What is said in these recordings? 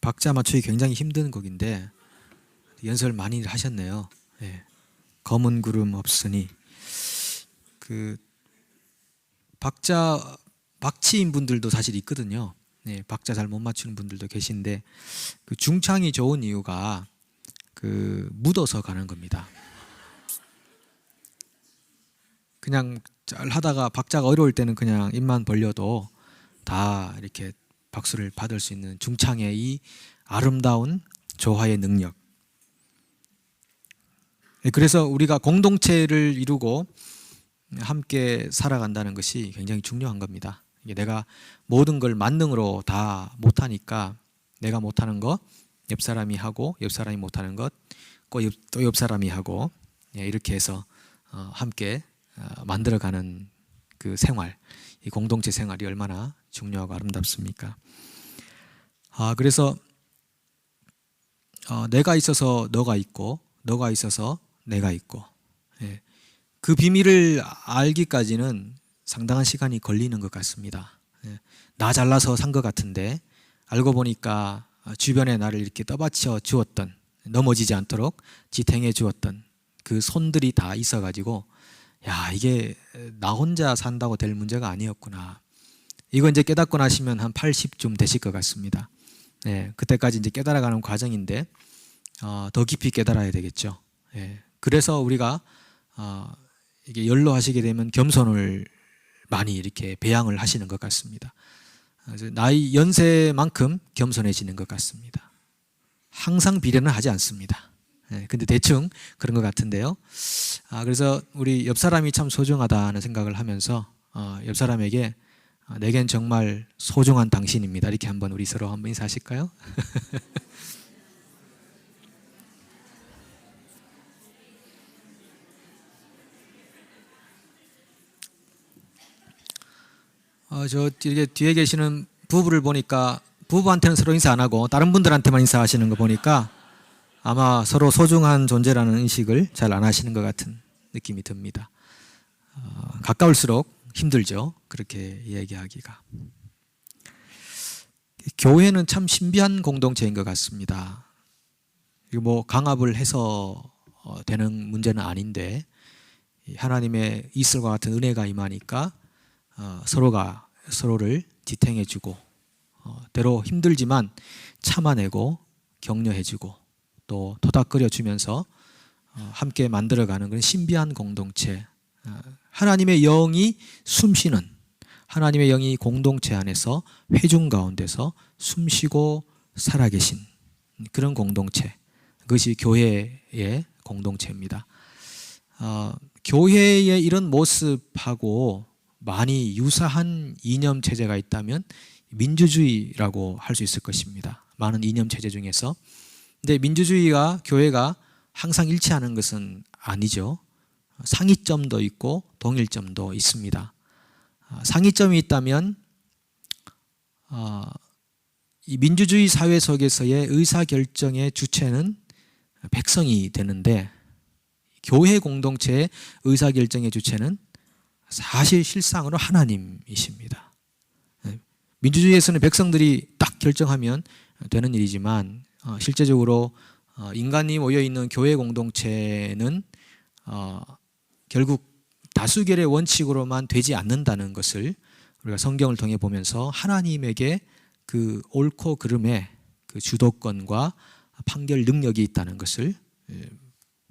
박자 맞추기 굉장히 힘든 곡인데 연습을 많이 하셨네요. 예. 검은 구름 없으니 그 박자 박치인 분들도 사실 있거든요. 예, 박자 잘 못 맞추는 분들도 계신데 그 중창이 좋은 이유가 그 묻어서 가는 겁니다. 그냥 잘 하다가 박자가 어려울 때는 그냥 입만 벌려도 다 이렇게 박수를 받을 수 있는 중창의 이 아름다운 조화의 능력. 그래서 우리가 공동체를 이루고 함께 살아간다는 것이 굉장히 중요한 겁니다. 내가 모든 걸 만능으로 다 못하니까 내가 못하는 거 옆 사람이 하고 옆 사람이 못하는 것 또 옆 사람이 하고 이렇게 해서 함께 만들어가는 그 생활, 이 공동체 생활이 얼마나 중요하고 아름답습니까? 그래서 내가 있어서 너가 있고 너가 있어서 내가 있고, 그 비밀을 알기까지는 상당한 시간이 걸리는 것 같습니다. 나 잘나서 산 것 같은데 알고 보니까 주변에 나를 이렇게 떠받쳐 주었던, 넘어지지 않도록 지탱해 주었던 그 손들이 다 있어가지고 야, 이게 나 혼자 산다고 될 문제가 아니었구나. 이거 이제 깨닫고 나시면 한 80쯤 되실 것 같습니다. 그때까지 이제 깨달아가는 과정인데 더 깊이 깨달아야 되겠죠. 그래서 우리가 이게 연로하시게 되면 겸손을 많이 이렇게 배양을 하시는 것 같습니다. 나이 연세만큼 겸손해지는 것 같습니다. 항상 비례는 하지 않습니다. 근데 대충 그런 것 같은데요. 그래서 우리 옆 사람이 참 소중하다는 생각을 하면서 옆 사람에게 내겐 정말 소중한 당신입니다. 이렇게 한번 우리 서로 한번 인사하실까요? 저 이렇게 뒤에 계시는 부부를 보니까 부부한테는 서로 인사 안 하고 다른 분들한테만 인사하시는 거 보니까 아마 서로 소중한 존재라는 인식을 잘 안 하시는 것 같은 느낌이 듭니다. 가까울수록 힘들죠. 그렇게 얘기하기가. 교회는 참 신비한 공동체인 것 같습니다. 이거 뭐 강압을 해서 되는 문제는 아닌데 하나님의 이슬과 같은 은혜가 임하니까 서로가 서로를 지탱해주고 때로 힘들지만 참아내고 격려해주고 또 토닥거려주면서 함께 만들어가는 그런 신비한 공동체, 하나님의 영이 숨쉬는, 하나님의 영이 공동체 안에서 회중 가운데서 숨쉬고 살아계신 그런 공동체, 그것이 교회의 공동체입니다. 교회의 이런 모습하고 많이 유사한 이념 체제가 있다면 민주주의라고 할 수 있을 것입니다. 많은 이념 체제 중에서. 근데 민주주의와 교회가 항상 일치하는 것은 아니죠. 상이점도 있고 동일점도 있습니다. 상이점이 있다면 이 민주주의 사회 속에서의 의사결정의 주체는 백성이 되는데 교회 공동체의 의사결정의 주체는 사실 실상으로 하나님이십니다. 민주주의에서는 백성들이 딱 결정하면 되는 일이지만 실제적으로 인간이 모여있는 교회 공동체는 결국 다수결의 원칙으로만 되지 않는다는 것을 우리가 성경을 통해 보면서 하나님에게 그 옳고 그름의 그 주도권과 판결 능력이 있다는 것을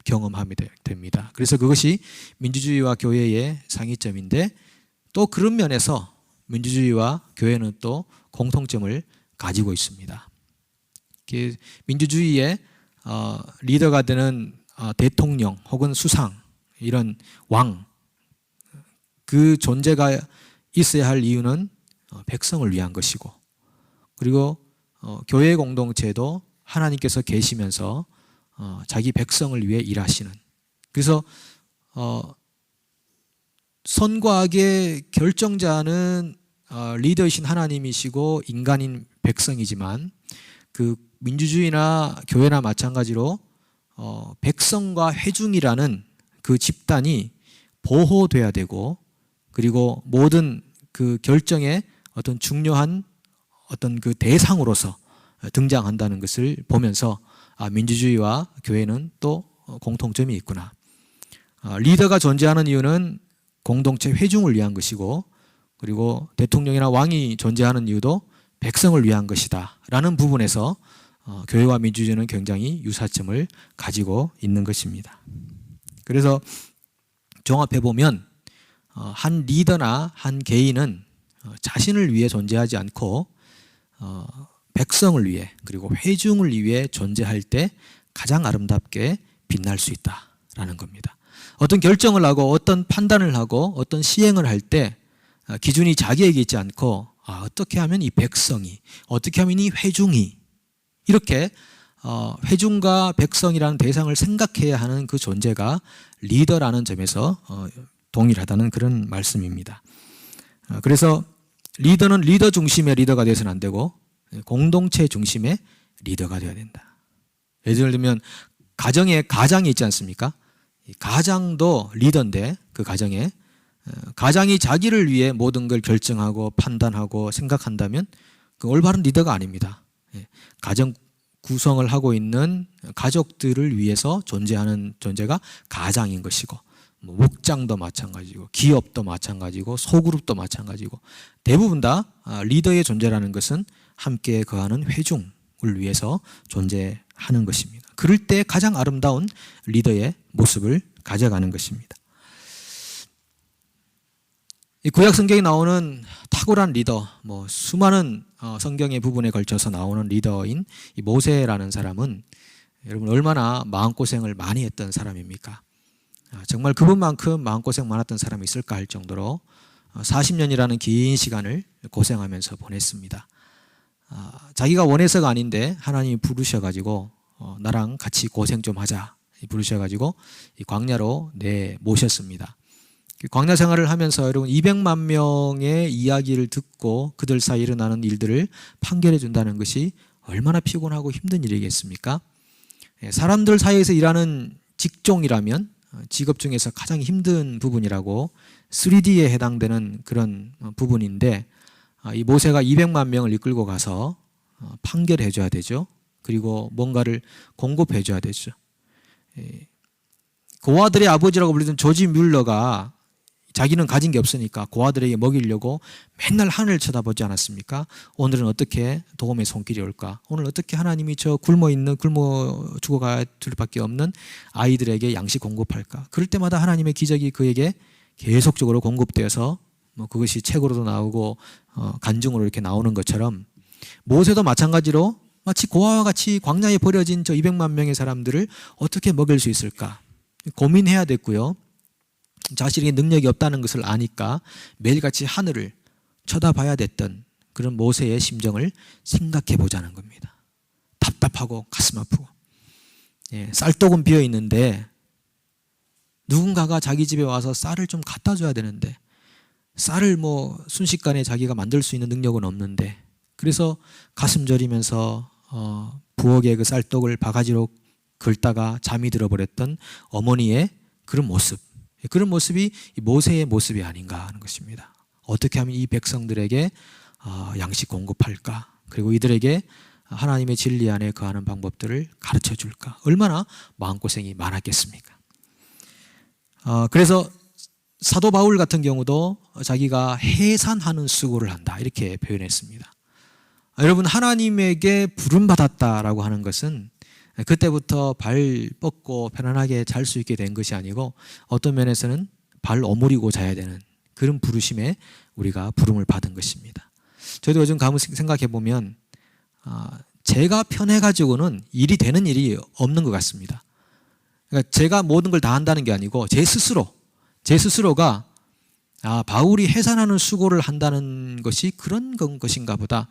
경험하게 됩니다. 그래서 그것이 민주주의와 교회의 상이점인데 또 그런 면에서 민주주의와 교회는 또 공통점을 가지고 있습니다. 민주주의의 리더가 되는 대통령 혹은 수상, 이런 왕, 그 존재가 있어야 할 이유는 백성을 위한 것이고, 그리고 교회 공동체도 하나님께서 계시면서 자기 백성을 위해 일하시는, 그래서 선과 악의 결정자는 리더이신 하나님이시고 인간인 백성이지만 그 민주주의나 교회나 마찬가지로 백성과 회중이라는 그 집단이 보호돼야 되고, 그리고 모든 그 결정의 어떤 중요한 어떤 그 대상으로서 등장한다는 것을 보면서 민주주의와 교회는 또 공통점이 있구나. 리더가 존재하는 이유는 공동체 회중을 위한 것이고, 그리고 대통령이나 왕이 존재하는 이유도 백성을 위한 것이다 라는 부분에서 교회와 민주주의는 굉장히 유사점을 가지고 있는 것입니다. 그래서 종합해 보면 한 리더나 한 개인은 자신을 위해 존재하지 않고 백성을 위해, 그리고 회중을 위해 존재할 때 가장 아름답게 빛날 수 있다라는 겁니다. 어떤 결정을 하고 어떤 판단을 하고 어떤 시행을 할 때 기준이 자기에게 있지 않고 어떻게 하면 이 백성이, 어떻게 하면 이 회중이, 이렇게 회중과 백성이라는 대상을 생각해야 하는 그 존재가 리더라는 점에서 동일하다는 그런 말씀입니다. 그래서 리더는 리더 중심의 리더가 되어서는 안 되고 공동체 중심의 리더가 되어야 된다. 예를 들면 가정에 가장이 있지 않습니까? 가장도 리더인데 그 가장이 자기를 위해 모든 걸 결정하고 판단하고 생각한다면 그 올바른 리더가 아닙니다. 가정 구성을 하고 있는 가족들을 위해서 존재하는 존재가 가장인 것이고, 목장도 마찬가지고 기업도 마찬가지고 소그룹도 마찬가지고, 대부분 다 리더의 존재라는 것은 함께 거하는 회중을 위해서 존재하는 것입니다. 그럴 때 가장 아름다운 리더의 모습을 가져가는 것입니다. 이 구약 성경에 나오는 탁월한 리더, 수많은 성경의 부분에 걸쳐서 나오는 리더인 이 모세라는 사람은 여러분 얼마나 마음고생을 많이 했던 사람입니까? 정말 그분만큼 마음고생 많았던 사람이 있을까 할 정도로 40년이라는 긴 시간을 고생하면서 보냈습니다. 자기가 원해서가 아닌데 하나님이 부르셔가지고 나랑 같이 고생 좀 하자 부르셔가지고 이 광야로 모셨습니다. 광야 생활을 하면서 여러분 200만 명의 이야기를 듣고 그들 사이에 일어나는 일들을 판결해 준다는 것이 얼마나 피곤하고 힘든 일이겠습니까? 사람들 사이에서 일하는 직종이라면 직업 중에서 가장 힘든 부분이라고 3D에 해당되는 그런 부분인데, 이 모세가 200만 명을 이끌고 가서 판결해 줘야 되죠. 그리고 뭔가를 공급해 줘야 되죠. 고아들의 아버지라고 불리던 조지 뮬러가 자기는 가진 게 없으니까 고아들에게 먹이려고 맨날 하늘을 쳐다보지 않았습니까? 오늘은 어떻게 도움의 손길이 올까? 오늘 어떻게 하나님이 저 굶어 죽어갈 수밖에 없는 아이들에게 양식 공급할까? 그럴 때마다 하나님의 기적이 그에게 계속적으로 공급되어서 그것이 책으로도 나오고 간증으로 이렇게 나오는 것처럼, 모세도 마찬가지로 마치 고아와 같이 광야에 버려진 저 200만 명의 사람들을 어떻게 먹일 수 있을까 고민해야 됐고요. 자신에게 능력이 없다는 것을 아니까 매일같이 하늘을 쳐다봐야 됐던 그런 모세의 심정을 생각해 보자는 겁니다. 답답하고 가슴 아프고, 쌀떡은 비어 있는데 누군가가 자기 집에 와서 쌀을 좀 갖다 줘야 되는데 쌀을 순식간에 자기가 만들 수 있는 능력은 없는데, 그래서 가슴 저리면서 부엌에 그 쌀떡을 바가지로 긁다가 잠이 들어버렸던 어머니의 그런 모습이 모세의 모습이 아닌가 하는 것입니다. 어떻게 하면 이 백성들에게 양식 공급할까? 그리고 이들에게 하나님의 진리 안에 거하는 방법들을 가르쳐 줄까? 얼마나 마음고생이 많았겠습니까? 그래서 사도 바울 같은 경우도 자기가 해산하는 수고를 한다 이렇게 표현했습니다. 여러분, 하나님에게 부름받았다라고 하는 것은 그때부터 발 뻗고 편안하게 잘 수 있게 된 것이 아니고 어떤 면에서는 발 오므리고 자야 되는 그런 부르심에 우리가 부름을 받은 것입니다. 저도 요즘 가끔 생각해 보면 제가 편해가지고는 일이 되는 일이 없는 것 같습니다. 그러니까 제가 모든 걸 다 한다는 게 아니고 제 스스로가 바울이 해산하는 수고를 한다는 것이 그런 것인가 보다.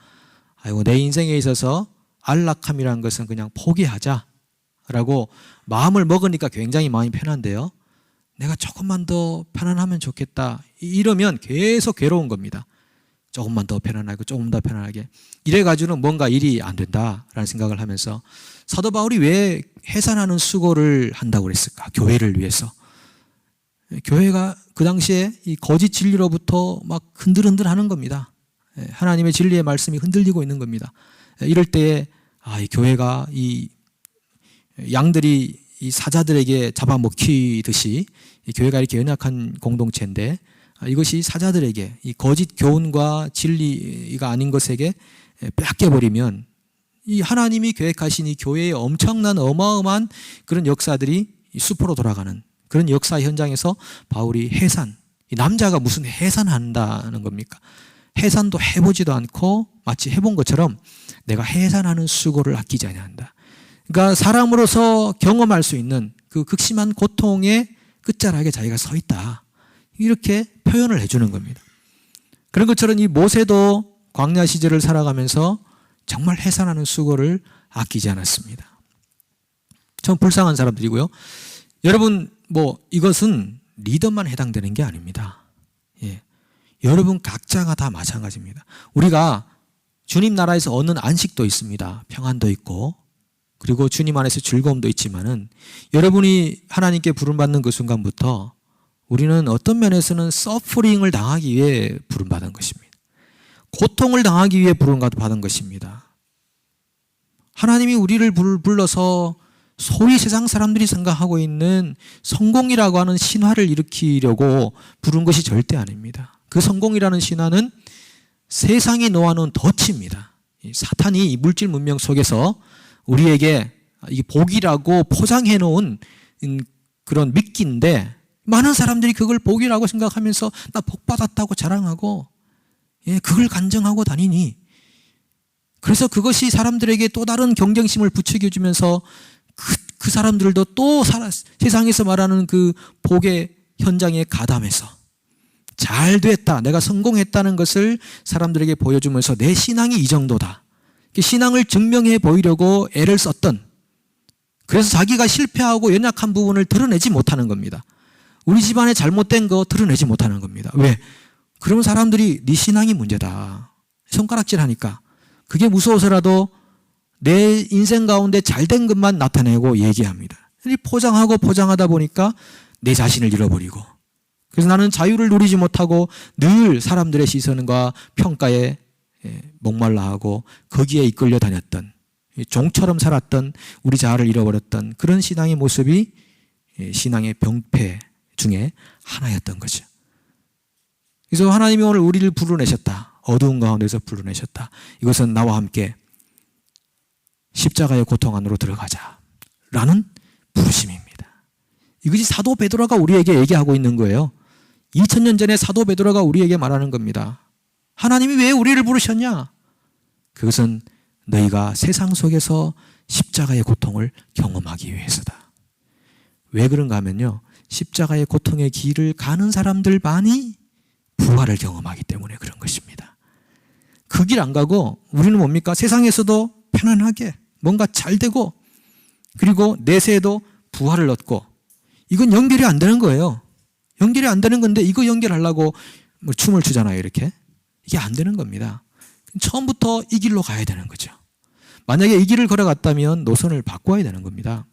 아이고, 내 인생에 있어서 안락함이라는 것은 그냥 포기하자라고 마음을 먹으니까 굉장히 마음이 편한데요, 내가 조금만 더 편안하면 좋겠다 이러면 계속 괴로운 겁니다. 조금만 더 편안하고 조금 더 편안하게 이래가지고는 뭔가 일이 안 된다라는 생각을 하면서, 사도 바울이 왜 해산하는 수고를 한다고 그랬을까? 교회를 위해서. 교회가 그 당시에 이 거짓 진리로부터 막 흔들흔들 하는 겁니다. 하나님의 진리의 말씀이 흔들리고 있는 겁니다. 이럴 때에 이 교회가 이 양들이 이 사자들에게 잡아먹히듯이 이 교회가 이렇게 연약한 공동체인데, 이것이 사자들에게 이 거짓 교훈과 진리가 아닌 것에게 뺏겨버리면 이 하나님이 계획하신 이 교회의 엄청난 어마어마한 그런 역사들이 수포로 돌아가는 그런 역사 현장에서 바울이 해산, 이 남자가 무슨 해산한다는 겁니까? 해산도 해보지도 않고 마치 해본 것처럼 내가 해산하는 수고를 아끼지 아니한다. 그러니까 사람으로서 경험할 수 있는 그 극심한 고통의 끝자락에 자기가 서 있다, 이렇게 표현을 해주는 겁니다. 그런 것처럼 이 모세도 광야 시절을 살아가면서 정말 해산하는 수고를 아끼지 않았습니다. 참 불쌍한 사람들이고요. 여러분, 이것은 리더만 해당되는 게 아닙니다. 예. 여러분 각자가 다 마찬가지입니다. 우리가 주님 나라에서 얻는 안식도 있습니다. 평안도 있고, 그리고 주님 안에서 즐거움도 있지만은, 여러분이 하나님께 부름받는 그 순간부터 우리는 어떤 면에서는 서퍼링을 당하기 위해 부름받은 것입니다. 고통을 당하기 위해 부름받은 것입니다. 하나님이 우리를 불러서 소위 세상 사람들이 생각하고 있는 성공이라고 하는 신화를 일으키려고 부른 것이 절대 아닙니다. 그 성공이라는 신화는 세상이 놓아놓은 덫입니다. 사탄이 이 물질 문명 속에서 우리에게 이 복이라고 포장해 놓은 그런 미끼인데, 많은 사람들이 그걸 복이라고 생각하면서 나 복 받았다고 자랑하고, 그걸 간증하고 다니니, 그래서 그것이 사람들에게 또 다른 경쟁심을 부추겨주면서 그 사람들도 또 세상에서 말하는 그 복의 현장에 가담해서 잘 됐다, 내가 성공했다는 것을 사람들에게 보여주면서 내 신앙이 이 정도다, 신앙을 증명해 보이려고 애를 썼던, 그래서 자기가 실패하고 연약한 부분을 드러내지 못하는 겁니다. 우리 집안에 잘못된 거 드러내지 못하는 겁니다. 왜? 그러면 사람들이 네 신앙이 문제다, 손가락질하니까 그게 무서워서라도 내 인생 가운데 잘된 것만 나타내고 얘기합니다. 포장하고 포장하다 보니까 내 자신을 잃어버리고, 그래서 나는 자유를 누리지 못하고 늘 사람들의 시선과 평가에 목말라하고 거기에 이끌려 다녔던, 종처럼 살았던 우리 자아를 잃어버렸던 그런 신앙의 모습이 신앙의 병폐 중에 하나였던 거죠. 그래서 하나님이 오늘 우리를 불러내셨다, 어두운 가운데서 불러내셨다, 이것은 나와 함께 십자가의 고통 안으로 들어가자라는 부르심입니다. 이것이 사도 베드로가 우리에게 얘기하고 있는 거예요. 2000년 전에 사도 베드로가 우리에게 말하는 겁니다. 하나님이 왜 우리를 부르셨냐? 그것은 너희가 세상 속에서 십자가의 고통을 경험하기 위해서다. 왜 그런가 하면요, 십자가의 고통의 길을 가는 사람들만이 부활을 경험하기 때문에 그런 것입니다. 그 길 안 가고 우리는 뭡니까? 세상에서도 편안하게 뭔가 잘 되고, 그리고 내세에도 부활을 얻고, 이건 연결이 안 되는 거예요. 연결이 안 되는 건데 이거 연결하려고 춤을 추잖아요, 이렇게. 이게 안 되는 겁니다. 처음부터 이 길로 가야 되는 거죠. 만약에 이 길을 걸어갔다면 노선을 바꿔야 되는 겁니다.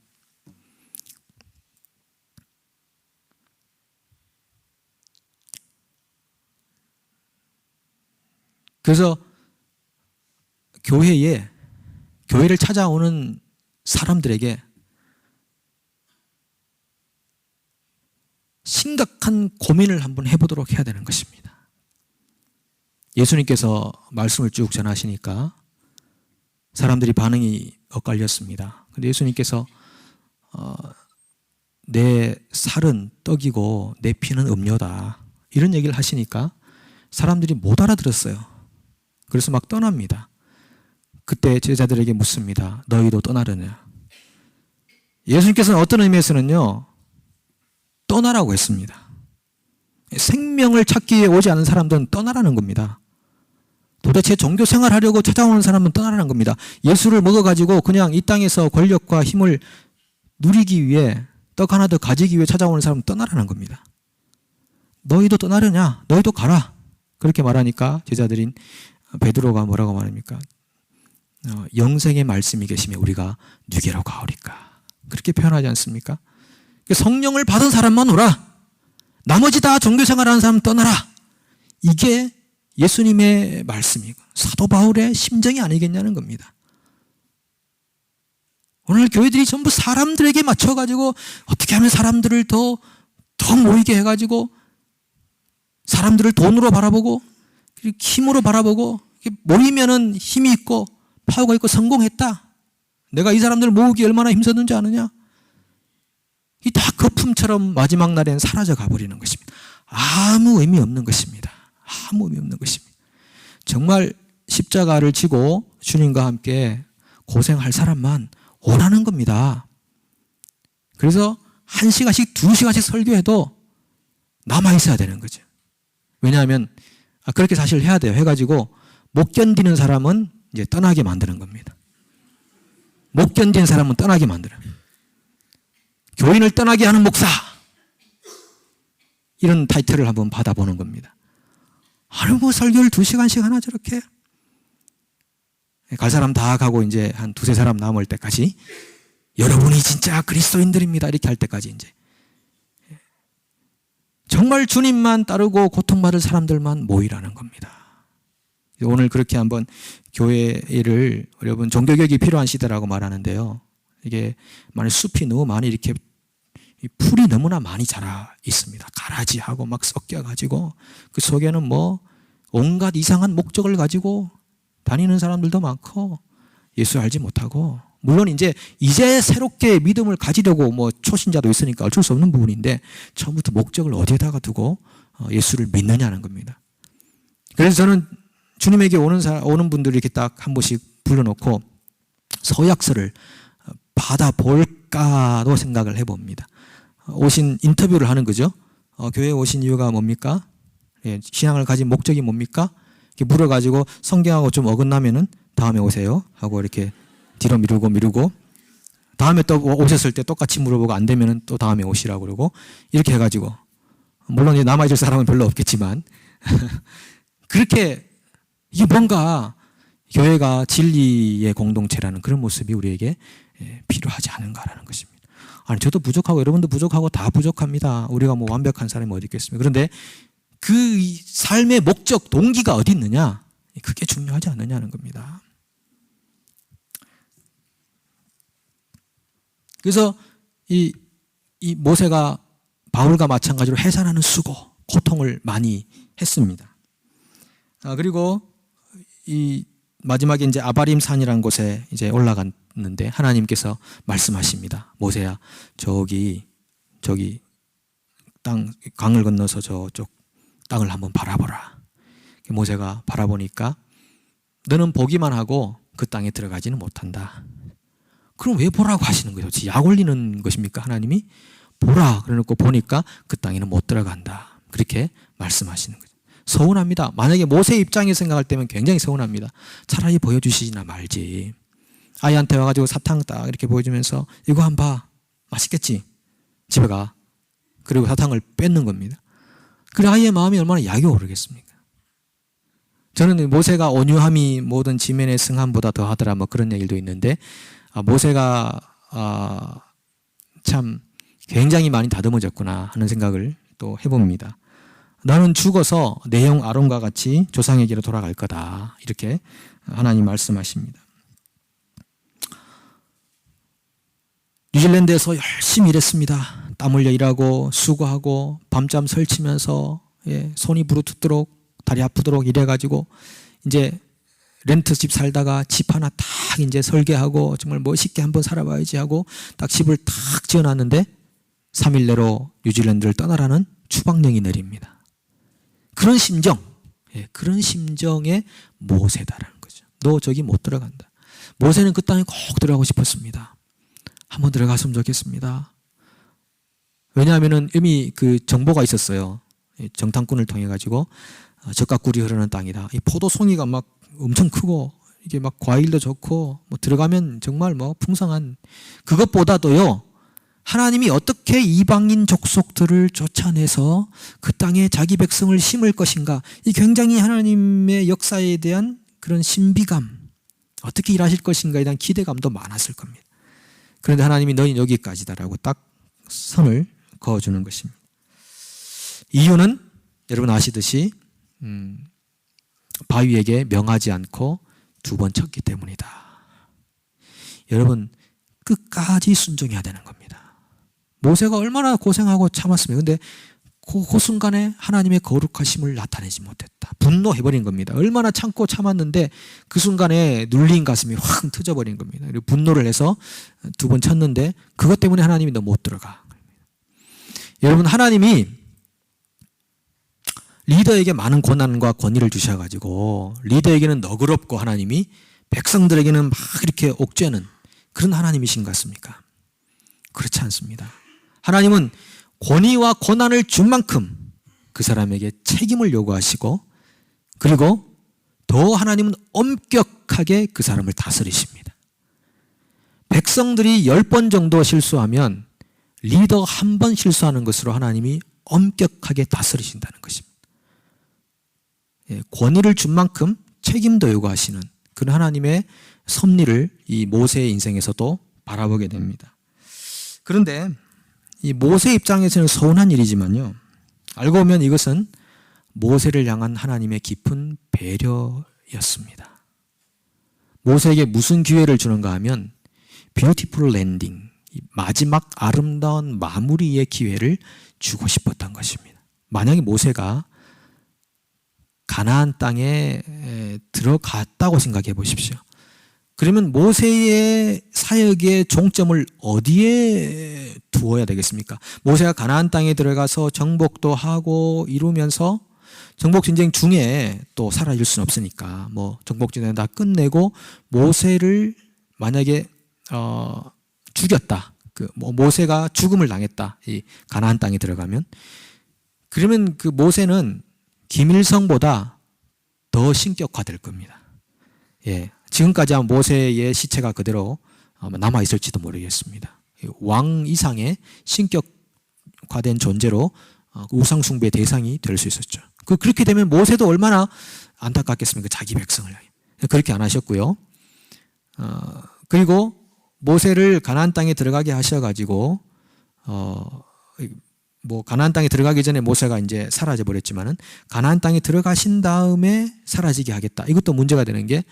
그래서 교회를 찾아오는 사람들에게 심각한 고민을 한번 해보도록 해야 되는 것입니다. 예수님께서 말씀을 쭉 전하시니까 사람들이 반응이 엇갈렸습니다. 그런데 예수님께서 내 살은 떡이고 내 피는 음료다, 이런 얘기를 하시니까 사람들이 못 알아들었어요. 그래서 막 떠납니다. 그때 제자들에게 묻습니다. 너희도 떠나려냐? 예수님께서는 어떤 의미에서는요, 떠나라고 했습니다. 생명을 찾기 위해 오지 않은 사람들은 떠나라는 겁니다. 도대체 종교 생활하려고 찾아오는 사람은 떠나라는 겁니다. 예수를 먹어가지고 그냥 이 땅에서 권력과 힘을 누리기 위해, 떡 하나 더 가지기 위해 찾아오는 사람은 떠나라는 겁니다. 너희도 떠나려냐? 너희도 가라. 그렇게 말하니까 제자들인 베드로가 뭐라고 말합니까? 영생의 말씀이 계시면 우리가 누게로 가오리까, 그렇게 표현하지 않습니까? 성령을 받은 사람만 오라, 나머지 다 종교생활하는 사람 떠나라, 이게 예수님의 말씀이고 사도 바울의 심정이 아니겠냐는 겁니다. 오늘 교회들이 전부 사람들에게 맞춰가지고 어떻게 하면 사람들을 더 모이게 해가지고 사람들을 돈으로 바라보고 힘으로 바라보고 모이면은 힘이 있고 파워가 있고 성공했다. 내가 이 사람들을 모으기 얼마나 힘썼는지 아느냐? 이 다 거품처럼 마지막 날에는 사라져 가버리는 것입니다. 아무 의미 없는 것입니다. 아무 의미 없는 것입니다. 정말 십자가를 지고 주님과 함께 고생할 사람만 원하는 겁니다. 그래서 1시간씩 2시간씩 설교해도 남아있어야 되는 거죠. 왜냐하면 그렇게 사실 해야 돼요. 해가지고 못 견디는 사람은 이제 떠나게 만드는 겁니다. 못 견디는 사람은 떠나게 만들어요. 교인을 떠나게 하는 목사, 이런 타이틀을 한번 받아보는 겁니다. 아니 뭐 설교를 2시간씩 하나 저렇게 갈 사람 다 가고 이제 한 2-3사람 남을 때까지 여러분이 진짜 그리스도인들입니다 이렇게 할 때까지 이제 정말 주님만 따르고 고통받을 사람들만 모이라는 겁니다. 오늘 그렇게 한번 교회를 여러분 종교개혁이 필요한 시대라고 말하는데요. 이게 만약 숲이 너무 많이 이렇게 풀이 너무나 많이 자라 있습니다. 가라지하고 막 섞여가지고 그 속에는 뭐 온갖 이상한 목적을 가지고 다니는 사람들도 많고 예수 알지 못하고 물론 이제 새롭게 믿음을 가지려고 뭐 초신자도 있으니까 어쩔 수 없는 부분인데 처음부터 목적을 어디에다가 두고 예수를 믿느냐는 겁니다. 그래서 저는 주님에게 오는 분들을 이렇게 딱 한 번씩 불러놓고 서약서를 받아볼까도 생각을 해봅니다. 오신 인터뷰를 하는 거죠. 교회에 오신 이유가 뭡니까? 예, 신앙을 가진 목적이 뭡니까? 이렇게 물어가지고 성경하고 좀 어긋나면은 다음에 오세요 하고 이렇게 뒤로 미루고 다음에 또 오셨을 때 똑같이 물어보고 안 되면은 또 다음에 오시라고 그러고 이렇게 해가지고 물론 이제 남아있을 사람은 별로 없겠지만 그렇게 이게 뭔가 교회가 진리의 공동체라는 그런 모습이 우리에게 필요하지 않은가라는 것입니다. 아니 저도 부족하고 여러분도 부족하고 다 부족합니다. 우리가 뭐 완벽한 사람이 어디 있겠습니까? 그런데 그 삶의 목적, 동기가 어디 있느냐? 그게 중요하지 않느냐는 겁니다. 그래서 이 모세가 바울과 마찬가지로 해산하는 수고, 고통을 많이 했습니다. 그리고 이 마지막에 이제 아바림 산이라는 곳에 이제 올라갔는데 하나님께서 말씀하십니다. 모세야, 저기 땅 강을 건너서 저쪽 땅을 한번 바라보라. 모세가 바라보니까 너는 보기만 하고 그 땅에 들어가지는 못한다. 그럼 왜 보라고 하시는 거예요? 약 올리는 것입니까? 하나님이 보라 그래놓고 보니까 그 땅에는 못 들어간다. 그렇게 말씀하시는 거죠. 서운합니다. 만약에 모세 입장에 생각할 때면 굉장히 서운합니다. 차라리 보여주시지나 말지. 아이한테 와가지고 사탕 딱 이렇게 보여주면서 이거 한번 봐. 맛있겠지? 집에 가. 그리고 사탕을 뺏는 겁니다. 그래 아이의 마음이 얼마나 약이 오르겠습니까? 저는 모세가 온유함이 모든 지면의 승함보다 더하더라 뭐 그런 얘기도 있는데 모세가 참 굉장히 많이 다듬어졌구나 하는 생각을 또 해봅니다. 나는 죽어서 내 형 아론과 같이 조상에게로 돌아갈 거다. 이렇게 하나님 말씀하십니다. 뉴질랜드에서 열심히 일했습니다. 땀 흘려 일하고 수고하고 밤잠 설치면서 손이 부르트도록 다리 아프도록 일해가지고 이제 렌트집 살다가 집 하나 딱 이제 설계하고 정말 멋있게 한번 살아봐야지 하고 딱 집을 딱 지어놨는데 3일 내로 뉴질랜드를 떠나라는 추방령이 내립니다. 그런 심정, 그런 심정의 모세다라는 거죠. 너 저기 못 들어간다. 모세는 그 땅에 꼭 들어가고 싶었습니다. 한번 들어갔으면 좋겠습니다. 왜냐하면은 이미 그 정보가 있었어요. 정탐꾼을 통해 가지고 젖과 꿀이 흐르는 땅이다. 이 포도송이가 막 엄청 크고 이게 막 과일도 좋고 뭐 들어가면 정말 뭐 풍성한 그것보다도요. 하나님이 어떻게 이방인 족속들을 쫓아내서 그 땅에 자기 백성을 심을 것인가 이 굉장히 하나님의 역사에 대한 그런 신비감 어떻게 일하실 것인가에 대한 기대감도 많았을 겁니다. 그런데 하나님이 너희 여기까지다라고 딱 선을 그어주는 것입니다. 이유는 여러분 아시듯이 바위에게 명하지 않고 2번 쳤기 때문이다. 여러분 끝까지 순종해야 되는 겁니다. 모세가 얼마나 고생하고 참았습니까? 근데 그 순간에 하나님의 거룩하심을 나타내지 못했다. 분노해버린 겁니다. 얼마나 참고 참았는데 그 순간에 눌린 가슴이 확 터져버린 겁니다. 그리고 분노를 해서 2번 쳤는데 그것 때문에 하나님이 너 못 들어가. 여러분, 하나님이 리더에게 많은 고난과 권위를 주셔가지고 리더에게는 너그럽고 하나님이 백성들에게는 막 이렇게 옥죄는 그런 하나님이신 것 같습니까? 그렇지 않습니다. 하나님은 권위와 고난을 준 만큼 그 사람에게 책임을 요구하시고, 그리고 더 하나님은 엄격하게 그 사람을 다스리십니다. 백성들이 10번 정도 실수하면 리더 1번 실수하는 것으로 하나님이 엄격하게 다스리신다는 것입니다. 권위를 준 만큼 책임도 요구하시는 그런 하나님의 섭리를 이 모세의 인생에서도 바라보게 됩니다. 그런데 이 모세 입장에서는 서운한 일이지만요, 알고 보면 이것은 모세를 향한 하나님의 깊은 배려였습니다. 모세에게 무슨 기회를 주는가 하면 뷰티풀 랜딩, 마지막 아름다운 마무리의 기회를 주고 싶었던 것입니다. 만약에 모세가 가나안 땅에 들어갔다고 생각해 보십시오. 그러면 모세의 사역의 종점을 어디에 두어야 되겠습니까? 모세가 가나안 땅에 들어가서 정복도 하고 이루면서 정복전쟁 중에 또 사라질 수는 없으니까 정복전쟁 다 끝내고 모세를 만약에 죽였다. 모세가 죽음을 당했다. 이 가나안 땅에 들어가면, 그러면 그 모세는 김일성보다 더 신격화될 겁니다. 지금까지 한 모세의 시체가 그대로 남아 있을지도 모르겠습니다. 왕 이상의 신격화된 존재로 우상 숭배의 대상이 될 수 있었죠. 그렇게 되면 모세도 얼마나 안타깝겠습니까? 자기 백성을 향해. 그렇게 안 하셨고요. 그리고 모세를 가나안 땅에 들어가게 하셔가지고 가나안 땅에 들어가기 전에 모세가 이제 사라져 버렸지만은 가나안 땅에 들어가신 다음에 사라지게 하겠다. 이것도 문제가 되는 게,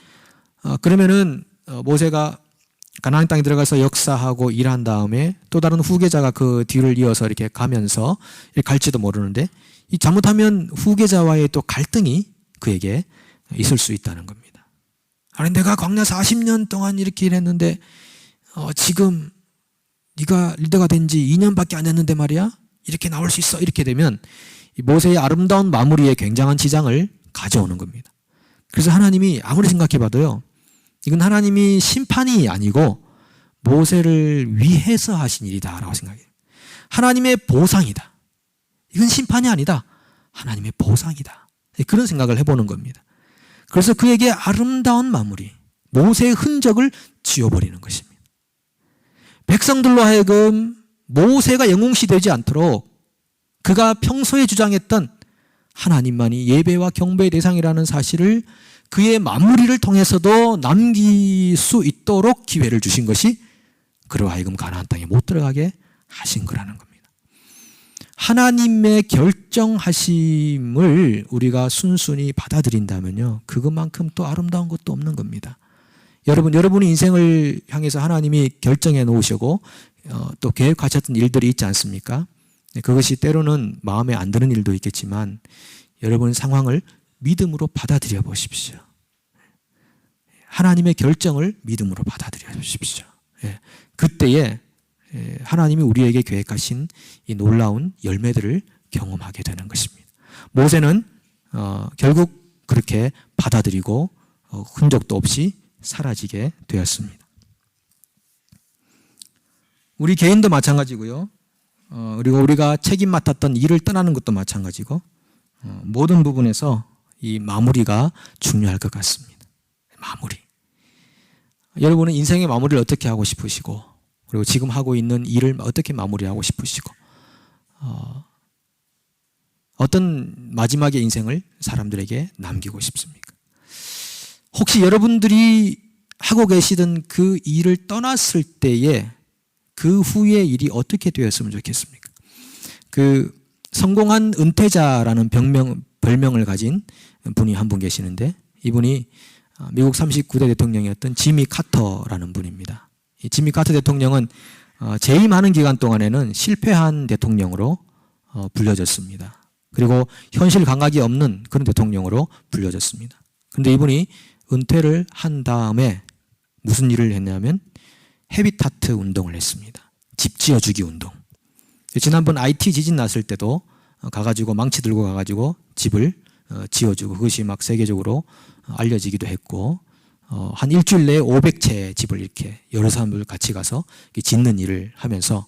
그러면은 모세가 가나안 땅에 들어가서 역사하고 일한 다음에 또 다른 후계자가 그 뒤를 이어서 이렇게 가면서 이렇게 갈지도 모르는데, 이 잘못하면 후계자와의 또 갈등이 그에게 있을 수 있다는 겁니다. 아니, 내가 광야 40년 동안 이렇게 일했는데 지금 네가 리더가 된 지 2년밖에 안 됐는데 말이야? 이렇게 나올 수 있어? 이렇게 되면 모세의 아름다운 마무리에 굉장한 지장을 가져오는 겁니다. 그래서 하나님이 아무리 생각해봐도요, 이건 하나님이 심판이 아니고 모세를 위해서 하신 일이다라고 생각해요. 하나님의 보상이다. 이건 심판이 아니다. 하나님의 보상이다. 그런 생각을 해보는 겁니다. 그래서 그에게 아름다운 마무리, 모세의 흔적을 지워버리는 것입니다. 백성들로 하여금 모세가 영웅시되지 않도록 그가 평소에 주장했던 하나님만이 예배와 경배의 대상이라는 사실을 그의 마무리를 통해서도 남길 수 있도록 기회를 주신 것이 그로 하여금 가나안 땅에 못 들어가게 하신 거라는 겁니다. 하나님의 결정하심을 우리가 순순히 받아들인다면요, 그것만큼 또 아름다운 것도 없는 겁니다. 여러분의 인생을 향해서 하나님이 결정해 놓으시고 또 계획하셨던 일들이 있지 않습니까? 그것이 때로는 마음에 안 드는 일도 있겠지만 여러분 상황을 믿음으로 받아들여 보십시오. 하나님의 결정을 믿음으로 받아들여 보십시오. 그때에 하나님이 우리에게 계획하신 이 놀라운 열매들을 경험하게 되는 것입니다. 모세는 결국 그렇게 받아들이고 흔적도 없이 사라지게 되었습니다. 우리 개인도 마찬가지고요. 그리고 우리가 책임 맡았던 일을 떠나는 것도 마찬가지고, 모든 부분에서 이 마무리가 중요할 것 같습니다. 마무리. 여러분은 인생의 마무리를 어떻게 하고 싶으시고, 그리고 지금 하고 있는 일을 어떻게 마무리하고 싶으시고, 어떤 마지막의 인생을 사람들에게 남기고 싶습니까? 혹시 여러분들이 하고 계시던 그 일을 떠났을 때에 그 후의 일이 어떻게 되었으면 좋겠습니까? 그 성공한 은퇴자라는 별명을 가진 분이 한 분 계시는데, 이분이 미국 39대 대통령이었던 지미 카터라는 분입니다. 이 지미 카터 대통령은 재임하는 기간 동안에는 실패한 대통령으로 불려졌습니다. 그리고 현실 감각이 없는 그런 대통령으로 불려졌습니다. 그런데 이분이 은퇴를 한 다음에 무슨 일을 했냐면 헤비타트 운동을 했습니다. 집 지어주기 운동. 지난번 IT 지진 났을 때도 가가지고 망치 들고 가가지고 집을 지어주고 그것이 막 세계적으로 알려지기도 했고 한 일주일 내에 500채의 집을 이렇게 여러 사람들 같이 가서 짓는 일을 하면서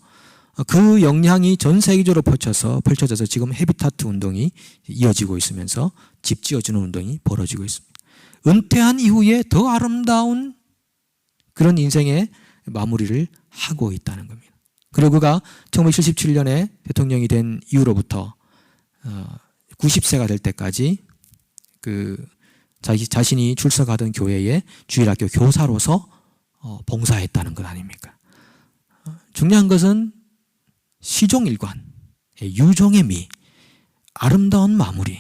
그 영향이 전 세계적으로 펼쳐져서 지금 헤비타트 운동이 이어지고 있으면서 집 지어주는 운동이 벌어지고 있습니다. 은퇴한 이후에 더 아름다운 그런 인생의 마무리를 하고 있다는 겁니다. 그리고 그가 1977년에 대통령이 된 이후로부터 90세가 될 때까지 자신이 출석하던 교회의 주일학교 교사로서 봉사했다는 것 아닙니까? 중요한 것은 시종일관, 유종의 미, 아름다운 마무리,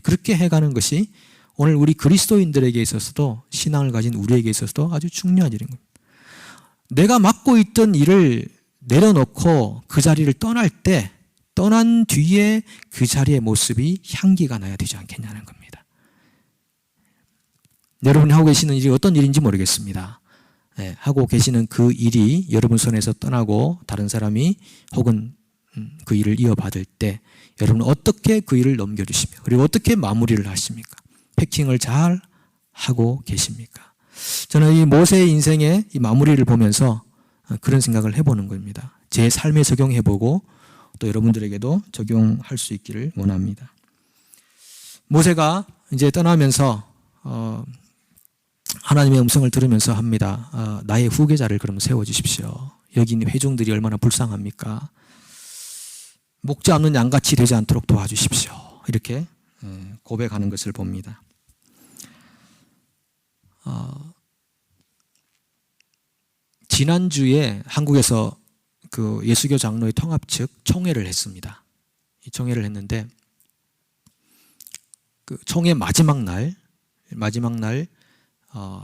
그렇게 해가는 것이 오늘 우리 그리스도인들에게 있어서도 신앙을 가진 우리에게 있어서도 아주 중요한 일인 겁니다. 내가 맡고 있던 일을 내려놓고 그 자리를 떠난 뒤에 그 자리의 모습이 향기가 나야 되지 않겠냐는 겁니다. 여러분이 하고 계시는 일이 어떤 일인지 모르겠습니다. 하고 계시는 그 일이 여러분 손에서 떠나고 다른 사람이 혹은 그 일을 이어받을 때 여러분은 어떻게 그 일을 넘겨주십니까? 그리고 어떻게 마무리를 하십니까? 패킹을 잘 하고 계십니까? 저는 이 모세의 인생의 이 마무리를 보면서 그런 생각을 해보는 겁니다. 제 삶에 적용해보고 또 여러분들에게도 적용할 수 있기를 원합니다. 모세가 이제 떠나면서 하나님의 음성을 들으면서 합니다. 나의 후계자를 그럼 세워주십시오. 여기 있는 회중들이 얼마나 불쌍합니까? 목자 없는 양같이 되지 않도록 도와주십시오. 이렇게 고백하는 것을 봅니다. 지난주에 한국에서 그 예수교 장로의 통합 측 총회를 했습니다. 이 총회를 했는데 그 총회 마지막 날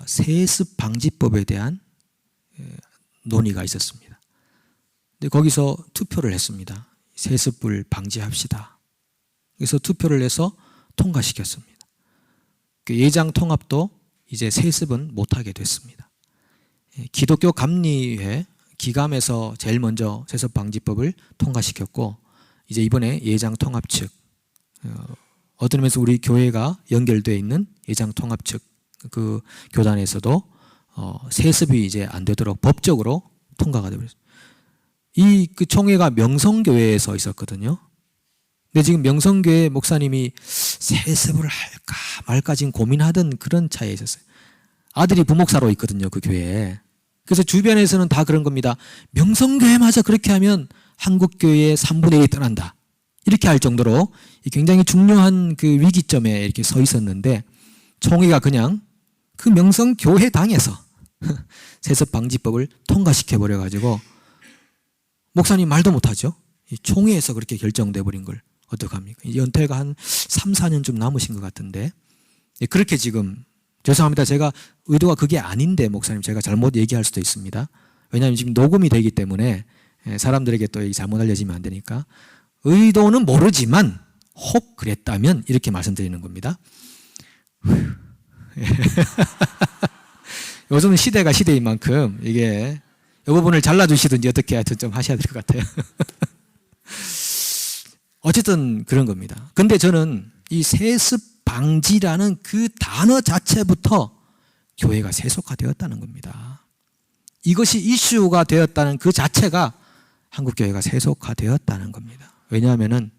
세습 방지법에 대한 논의가 있었습니다. 근데 거기서 투표를 했습니다. 세습을 방지합시다. 그래서 투표를 해서 통과시켰습니다. 그 예장 통합도 이제 세습은 못하게 됐습니다. 기독교 감리회 기감에서 제일 먼저 세습 방지법을 통과시켰고 이제 이번에 예장 통합 측 어떤 의미에서 우리 교회가 연결되어 있는 예장 통합 측 그 교단에서도 세습이 이제 안 되도록 법적으로 통과가 되버렸습니다. 이 그 총회가 명성교회에서 있었거든요. 근데 지금 명성교회 목사님이 세습을 할까 말까 지금 고민하던 그런 차에 있었어요. 아들이 부목사로 있거든요, 그 교회에. 그래서 주변에서는 다 그런 겁니다. 명성교회마저 그렇게 하면 한국교회의 3분의 1이 떠난다. 이렇게 할 정도로 굉장히 중요한 그 위기점에 이렇게 서 있었는데 총회가 그냥 그 명성교회당에서 세습 방지법을 통과시켜 버려가지고 목사님 말도 못하죠. 이 총회에서 그렇게 결정돼 버린 걸 어떡합니까? 연퇴가 한 3, 4년 좀 남으신 것 같은데 그렇게 지금 죄송합니다. 제가 의도가 그게 아닌데 목사님 제가 잘못 얘기할 수도 있습니다. 왜냐하면 지금 녹음이 되기 때문에 사람들에게 또 잘못 알려지면 안 되니까 의도는 모르지만 혹 그랬다면 이렇게 말씀드리는 겁니다. 요즘은 시대가 시대인 만큼 이게 이 부분을 잘라주시든지 어떻게 하여튼 좀 하셔야 될 것 같아요. 어쨌든 그런 겁니다. 근데 저는 이 세습 방지라는 그 단어 자체부터 교회가 세속화되었다는 겁니다. 이것이 이슈가 되었다는 그 자체가 한국교회가 세속화되었다는 겁니다. 왜냐하면은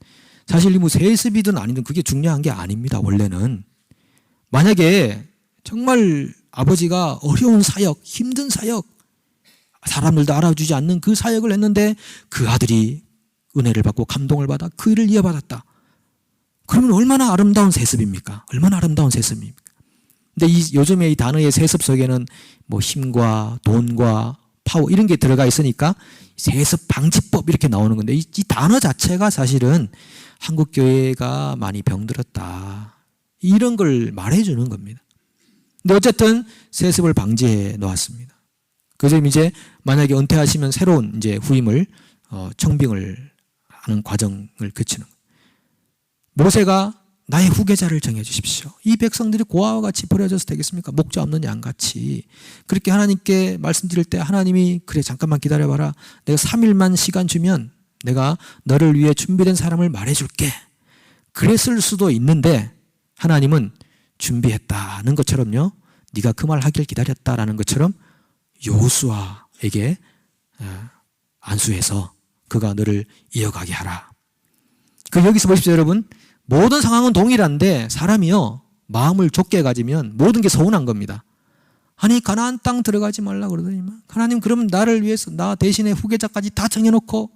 사실 뭐 세습이든 아니든 그게 중요한 게 아닙니다. 원래는 만약에 정말 아버지가 어려운 사역, 힘든 사역, 사람들도 알아주지 않는 그 사역을 했는데 그 아들이 은혜를 받고 감동을 받아 그 일을 이어받았다. 그러면 얼마나 아름다운 세습입니까? 얼마나 아름다운 세습입니까? 근데 요즘에 이 단어의 세습 속에는 뭐 힘과 돈과 파워 이런 게 들어가 있으니까 세습 방지법 이렇게 나오는 건데 이 단어 자체가 사실은 한국교회가 많이 병들었다. 이런 걸 말해주는 겁니다. 근데 어쨌든 세습을 방지해 놓았습니다. 그래서 이제 만약에 은퇴하시면 새로운 이제 후임을 청빙을 하는 과정을 거치는 거예요. 모세가 나의 후계자를 정해 주십시오. 이 백성들이 고아와 같이 버려져서 되겠습니까? 목자 없는 양같이. 그렇게 하나님께 말씀드릴 때 하나님이 그래 잠깐만 기다려봐라. 내가 3일만 시간 주면 내가 너를 위해 준비된 사람을 말해줄게. 그랬을 수도 있는데 하나님은 준비했다는 것처럼요. 네가 그 말 하길 기다렸다라는 것처럼 여호수아에게 안수해서 그가 너를 이어가게 하라. 그 여기서 보십시오 여러분. 모든 상황은 동일한데 사람이요 마음을 좁게 가지면 모든 게 서운한 겁니다. 아니 가나안 땅 들어가지 말라 그러더니만 하나님 그러면 나를 위해서 나 대신에 후계자까지 다 정해놓고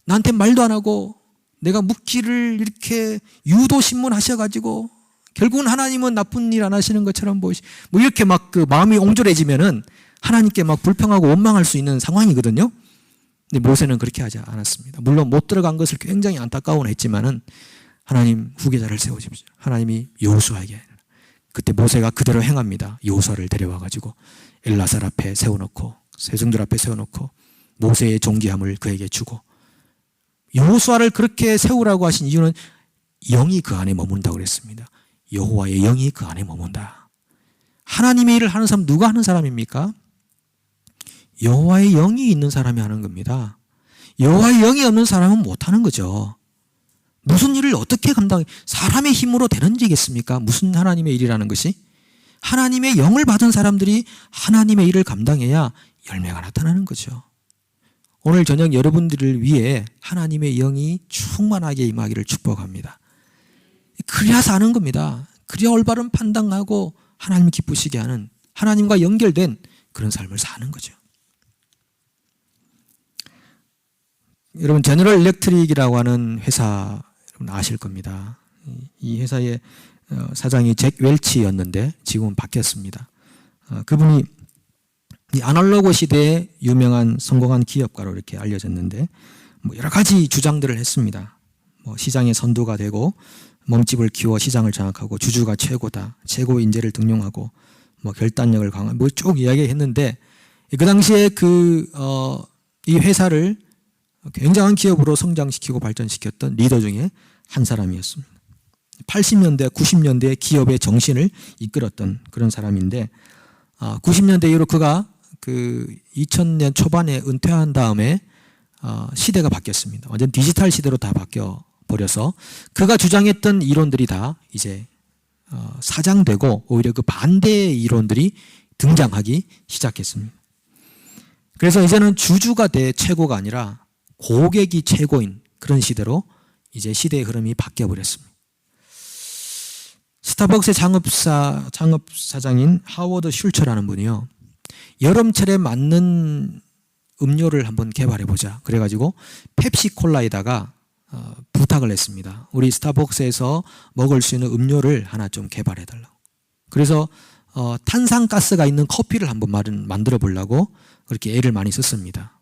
나한테 말도 안 하고 내가 묵기를 이렇게 유도신문 하셔가지고 결국은 하나님은 나쁜 일 안 하시는 것처럼 뭐 이렇게 막 그 마음이 옹졸해지면은 하나님께 막 불평하고 원망할 수 있는 상황이거든요. 근데 모세는 그렇게 하지 않았습니다. 물론 못 들어간 것을 굉장히 안타까워는 했지만은 하나님 후계자를 세우십시오. 하나님이 여호수아에게. 그때 모세가 그대로 행합니다. 여호수아를 데려와 가지고 엘라살 앞에 세워놓고 세종들 앞에 세워놓고 모세의 존귀함을 그에게 주고 여호수아를 그렇게 세우라고 하신 이유는 영이 그 안에 머문다고 그랬습니다. 여호와의 영이 그 안에 머문다. 하나님의 일을 하는 사람 누가 하는 사람입니까? 여호와의 영이 있는 사람이 하는 겁니다. 여호와의 영이 없는 사람은 못하는 거죠. 무슨 일을 어떻게 사람의 힘으로 되는 일이겠습니까? 무슨 하나님의 일이라는 것이? 하나님의 영을 받은 사람들이 하나님의 일을 감당해야 열매가 나타나는 거죠. 오늘 저녁 여러분들을 위해 하나님의 영이 충만하게 임하기를 축복합니다. 그래야 사는 겁니다. 그래야 올바른 판단하고 하나님 기쁘시게 하는 하나님과 연결된 그런 삶을 사는 거죠. 여러분 제너럴 일렉트릭이라고 하는 회사 여러분 아실 겁니다. 이 회사의 사장이 잭 웰치였는데 지금은 바뀌었습니다. 그분이 이 아날로그 시대에 유명한 성공한 기업가로 이렇게 알려졌는데 뭐 여러 가지 주장들을 했습니다. 뭐 시장의 선두가 되고 몸집을 키워 시장을 장악하고 주주가 최고다. 최고 인재를 등용하고 뭐 결단력을 강화 뭐 쭉 이야기했는데 그 당시에 이 회사를 굉장한 기업으로 성장시키고 발전시켰던 리더 중에 한 사람이었습니다. 80년대, 90년대 기업의 정신을 이끌었던 그런 사람인데 90년대 이후로 그가 그 2000년 초반에 은퇴한 다음에 시대가 바뀌었습니다. 완전 디지털 시대로 다 바뀌어 버려서 그가 주장했던 이론들이 다 이제 사장되고 오히려 그 반대의 이론들이 등장하기 시작했습니다. 그래서 이제는 주주가 최고가 아니라 고객이 최고인 그런 시대로 이제 시대의 흐름이 바뀌어 버렸습니다. 스타벅스의 창업사장인 하워드 슐처라는 분이요. 여름철에 맞는 음료를 한번 개발해보자. 그래가지고 펩시콜라에다가 부탁을 했습니다. 우리 스타벅스에서 먹을 수 있는 음료를 하나 좀 개발해달라고. 그래서 탄산가스가 있는 커피를 한번 만들어 보려고 그렇게 애를 많이 썼습니다.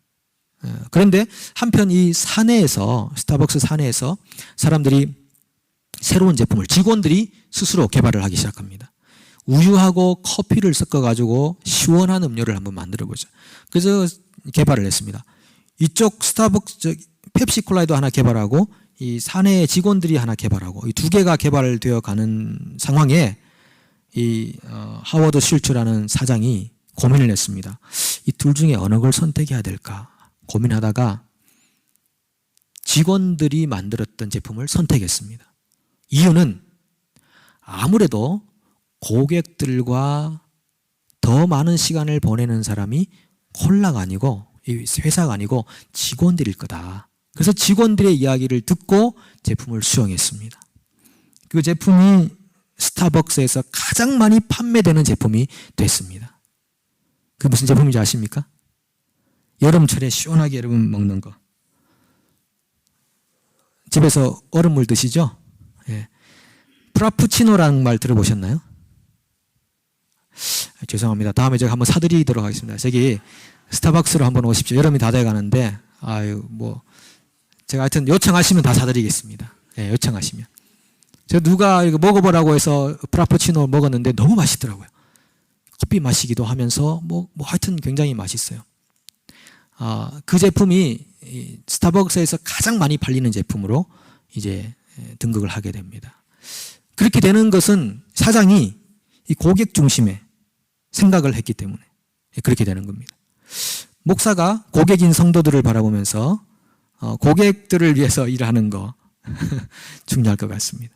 그런데 한편 이 사내에서 스타벅스 사내에서 사람들이 새로운 제품을 직원들이 스스로 개발을 하기 시작합니다. 우유하고 커피를 섞어가지고 시원한 음료를 한번 만들어보자. 그래서 개발을 했습니다. 이쪽 스타벅스 펩시콜라에도 하나 개발하고 이 사내 직원들이 하나 개발하고 이 두 개가 개발되어 가는 상황에 이 하워드 슐츠라는 사장이 고민을 했습니다. 이 둘 중에 어느 걸 선택해야 될까 고민하다가 직원들이 만들었던 제품을 선택했습니다. 이유는 아무래도 고객들과 더 많은 시간을 보내는 사람이 콜라가 아니고 회사가 아니고 직원들일 거다. 그래서 직원들의 이야기를 듣고 제품을 수용했습니다. 그 제품이 스타벅스에서 가장 많이 판매되는 제품이 됐습니다. 그 무슨 제품인지 아십니까? 여름철에 시원하게 여러분 먹는 거. 집에서 얼음물 드시죠? 예. 프라푸치노라는 말 들어보셨나요? 죄송합니다. 다음에 제가 한번 사드리도록 하겠습니다. 저기 스타벅스로 한번 오십시오. 여름이 다 돼가는데 제가 하여튼 요청하시면 다 사드리겠습니다. 예, 요청하시면. 제가 누가 이거 먹어보라고 해서 프라푸치노 먹었는데 너무 맛있더라고요. 커피 마시기도 하면서 뭐 하여튼 굉장히 맛있어요. 그 제품이 스타벅스에서 가장 많이 팔리는 제품으로 이제 등극을 하게 됩니다. 그렇게 되는 것은 사장이 이 고객 중심의 생각을 했기 때문에 그렇게 되는 겁니다. 목사가 고객인 성도들을 바라보면서 고객들을 위해서 일하는 거 중요할 것 같습니다.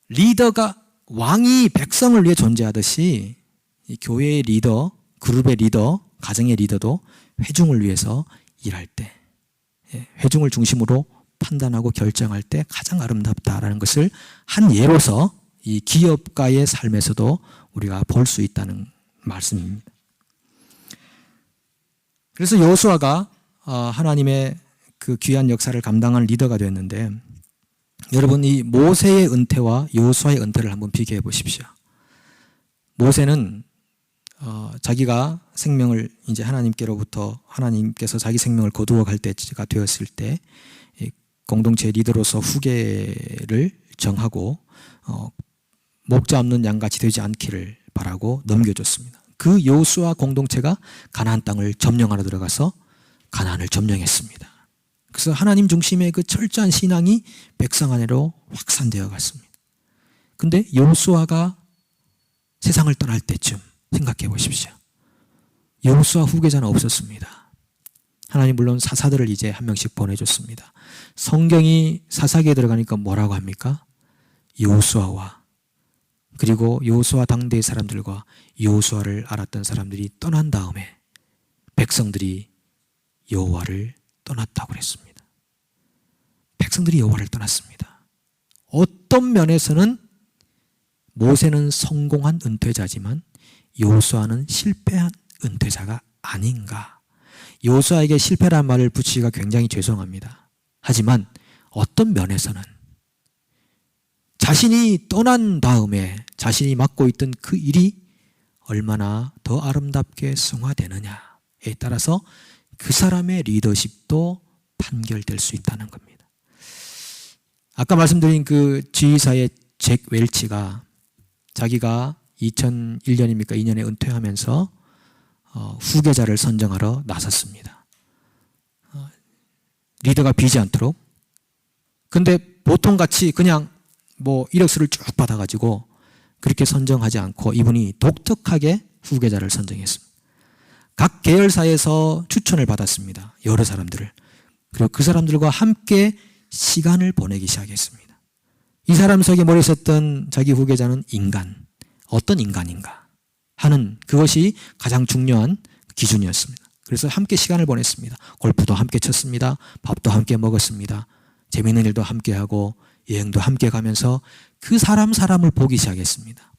리더가 왕이 백성을 위해 존재하듯이 이 교회의 리더, 그룹의 리더, 가정의 리더도 회중을 위해서 일할 때, 회중을 중심으로 판단하고 결정할 때 가장 아름답다라는 것을 한 예로서 이 기업가의 삶에서도 우리가 볼 수 있다는 말씀입니다. 그래서 여호수아가 하나님의 그 귀한 역사를 감당한 리더가 되었는데, 여러분 이 모세의 은퇴와 여호수아의 은퇴를 한번 비교해 보십시오. 모세는 자기가 생명을 이제 하나님께로부터 하나님께서 자기 생명을 거두어 갈 때가 되었을 때 공동체 리더로서 후계를 정하고 목자 없는 양같이 되지 않기를 바라고 넘겨줬습니다. 그 여호수아 공동체가 가나안 땅을 점령하러 들어가서 가나안을 점령했습니다. 그래서 하나님 중심의 그 철저한 신앙이 백성 안으로 확산되어 갔습니다. 근데 여호수아가 세상을 떠날 때쯤 생각해 보십시오. 여호수아 후계자는 없었습니다. 하나님 물론 사사들을 이제 한 명씩 보내줬습니다. 성경이 사사기에 들어가니까 뭐라고 합니까? 여호수아와 그리고 여호수아 당대의 사람들과 여호수아를 알았던 사람들이 떠난 다음에 백성들이 여호와를 떠났다고 그랬습니다. 백성들이 여호와를 떠났습니다. 어떤 면에서는 모세는 성공한 은퇴자지만 여호수아는 실패한 은퇴자가 아닌가. 여호수아에게 실패란 말을 붙이기가 굉장히 죄송합니다. 하지만 어떤 면에서는 자신이 떠난 다음에 자신이 맡고 있던 그 일이 얼마나 더 아름답게 승화되느냐에 따라서 그 사람의 리더십도 판결될 수 있다는 겁니다. 아까 말씀드린 그 지휘사의 잭 웰치가 자기가 2001년입니까? 2년에 은퇴하면서 후계자를 선정하러 나섰습니다. 리더가 비지 않도록. 근데 보통같이 그냥 뭐 이력서를 쭉 받아가지고 그렇게 선정하지 않고 이분이 독특하게 후계자를 선정했습니다. 각 계열사에서 추천을 받았습니다. 여러 사람들을. 그리고 그 사람들과 함께 시간을 보내기 시작했습니다. 이 사람 속에 머리에 있었던 자기 후계자는 인간, 어떤 인간인가 하는 그것이 가장 중요한 기준이었습니다. 그래서 함께 시간을 보냈습니다. 골프도 함께 쳤습니다. 밥도 함께 먹었습니다. 재미있는 일도 함께 하고 여행도 함께 가면서 그 사람을 보기 시작했습니다.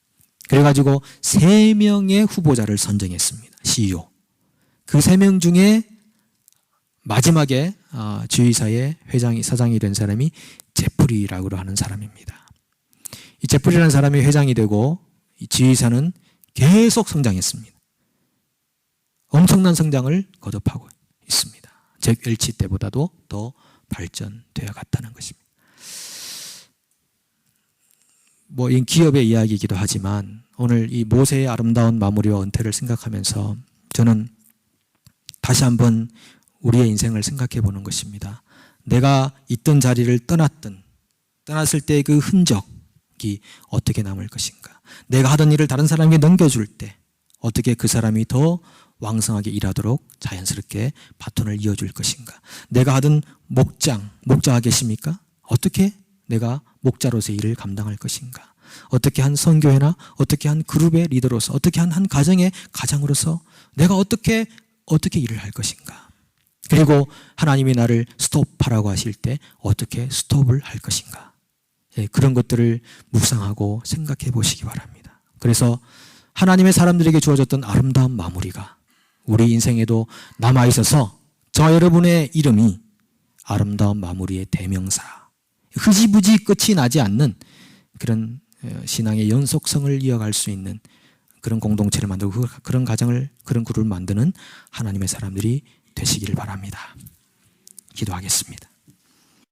그래가지고 3명의 후보자를 선정했습니다. CEO. 그 3명 중에 마지막에 지휘사의 사장이 된 사람이 제프리라고 하는 사람입니다. 이 제프리라는 사람이 회장이 되고 이 지휘사는 계속 성장했습니다. 엄청난 성장을 거듭하고 있습니다. 잭 웰치 때보다도 더 발전되어 갔다는 것입니다. 뭐 이 기업의 이야기이기도 하지만 오늘 이 모세의 아름다운 마무리와 은퇴를 생각하면서 저는 다시 한번 우리의 인생을 생각해 보는 것입니다. 내가 있던 자리를 떠났을 때 그 흔적이 어떻게 남을 것인가. 내가 하던 일을 다른 사람에게 넘겨줄 때 어떻게 그 사람이 더 왕성하게 일하도록 자연스럽게 바톤을 이어줄 것인가. 내가 하던 목자가 계십니까? 어떻게 내가 목자로서의 일을 감당할 것인가. 어떻게 한 선교회나 어떻게 한 그룹의 리더로서 어떻게 한 가정의 가장으로서 내가 어떻게 일을 할 것인가. 그리고 하나님이 나를 스톱하라고 하실 때 어떻게 스톱을 할 것인가. 그런 것들을 묵상하고 생각해 보시기 바랍니다. 그래서 하나님의 사람들에게 주어졌던 아름다운 마무리가 우리 인생에도 남아있어서 저와 여러분의 이름이 아름다운 마무리의 대명사, 흐지부지 끝이 나지 않는 그런 신앙의 연속성을 이어갈 수 있는 그런 공동체를 만들고 그런 가정을, 그런 그룹을 만드는 하나님의 사람들이 되시기를 바랍니다. 기도하겠습니다.